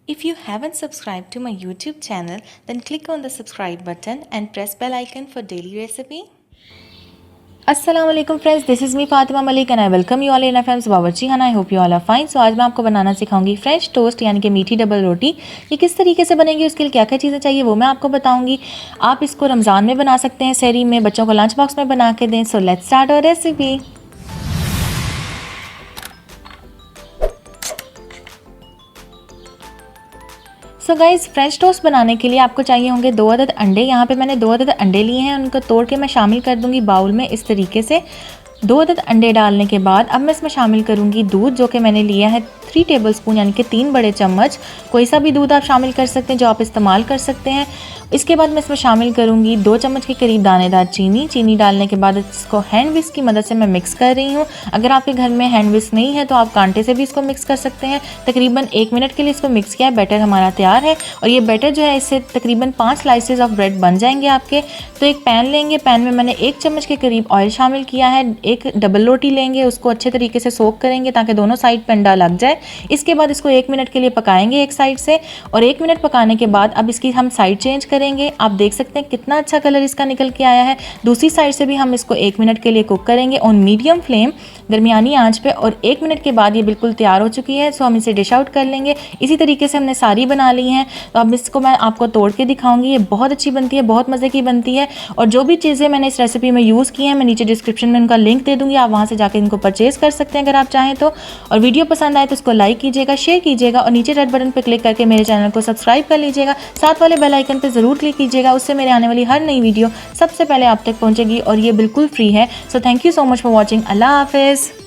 If you haven't subscribed to my YouTube channel, then click on the subscribe button and press bell icon for daily recipe. अस्सलाम वालेकुम friends, this is me Fatima Malik and I welcome you all in friends Bawarchi Khana. I hope you all are fine. So आज मैं आपको बनाना सिखाऊंगी French toast यानी कि मीठी double रोटी। ये किस तरीके से बनेगी, उसके लिए क्या क्या चीज़ें चाहिए वो मैं आपको बताऊंगी। आप इसको रमज़ान में बना सकते हैं, सहरी में, बच्चों को लंच बॉक्स में बना के दें। So let's start our recipe. So guys, French toast बनाने के लिए आपको चाहिए होंगे 2 अदद अंडे। यहाँ पे मैंने 2 अदद अंडे लिए हैं, उनको तोड़ के मैं शामिल कर दूंगी बाउल में इस तरीके से। 2 अदद अंडे डालने के बाद अब मैं इसमें शामिल करूंगी दूध, जो कि मैंने लिया है 3 टेबलस्पून यानी कि 3 बड़े चम्मच। कोई सा भी दूध आप शामिल कर सकते हैं जो आप इस्तेमाल कर सकते हैं। इसके बाद मैं इसमें शामिल करूंगी 2 चम्मच के करीब दानेदार चीनी डालने के बाद इसको हैंड विस्क की मदद से मैं मिक्स कर रही हूँ। अगर आपके घर में हैंड विस्क नहीं है तो आप कांटे से भी इसको मिक्स कर सकते हैं। तकरीबन 1 मिनट के लिए इसको मिक्स किया है। बैटर हमारा तैयार है और ये बैटर जो है, इससे तकरीबन 5 स्लाइसेस ऑफ ब्रेड बन जाएंगे आपके। तो एक पैन लेंगे, पैन में मैंने 1 चम्मच के करीब ऑयल शामिल किया है। एक डबल रोटी लेंगे, उसको अच्छे तरीके से सोक करेंगे ताकि दोनों साइड पे अंडा लग जाए। इसके बाद इसको 1 मिनट के लिए पकाएंगे एक साइड से, और 1 मिनट पकाने के बाद अब इसकी हम साइड चेंज करेंगे। आप देख सकते हैं कितना अच्छा कलर इसका निकल के आया है। दूसरी साइड से भी हम इसको 1 मिनट के लिए कुक करेंगे ऑन मीडियम फ्लेम, दरमियानी आंच पे। और 1 मिनट के बाद ये बिल्कुल तैयार हो चुकी है। सो हम इसे डिश आउट कर लेंगे। इसी तरीके से हमने सारी बना ली हैं। तो अब इसको मैं आपको तोड़ के दिखाऊंगी। ये बहुत अच्छी बनती है, बहुत मज़े की बनती है। और जो भी चीज़ें मैंने इस रेसिपी में यूज़ की हैं, मैं नीचे डिस्क्रिप्शन में उनका लिंक दे दूँगी, आप वहाँ से जाकर इनको परचेज़ कर सकते हैं अगर आप चाहें तो। और वीडियो पसंद आए तो उसको लाइक कीजिएगा, शेयर कीजिएगा और नीचे रेड बटन पर क्लिक करके मेरे चैनल को सब्सक्राइब कर लीजिएगा। साथ वाले बेल आइकन पर ज़रूर क्लिक कीजिएगा, उससे मेरे आने वाली हर नई वीडियो सबसे पहले आप तक पहुँचेगी और ये बिल्कुल फ्री है। So thank you so much for watching. अल्लाह हाफिज़।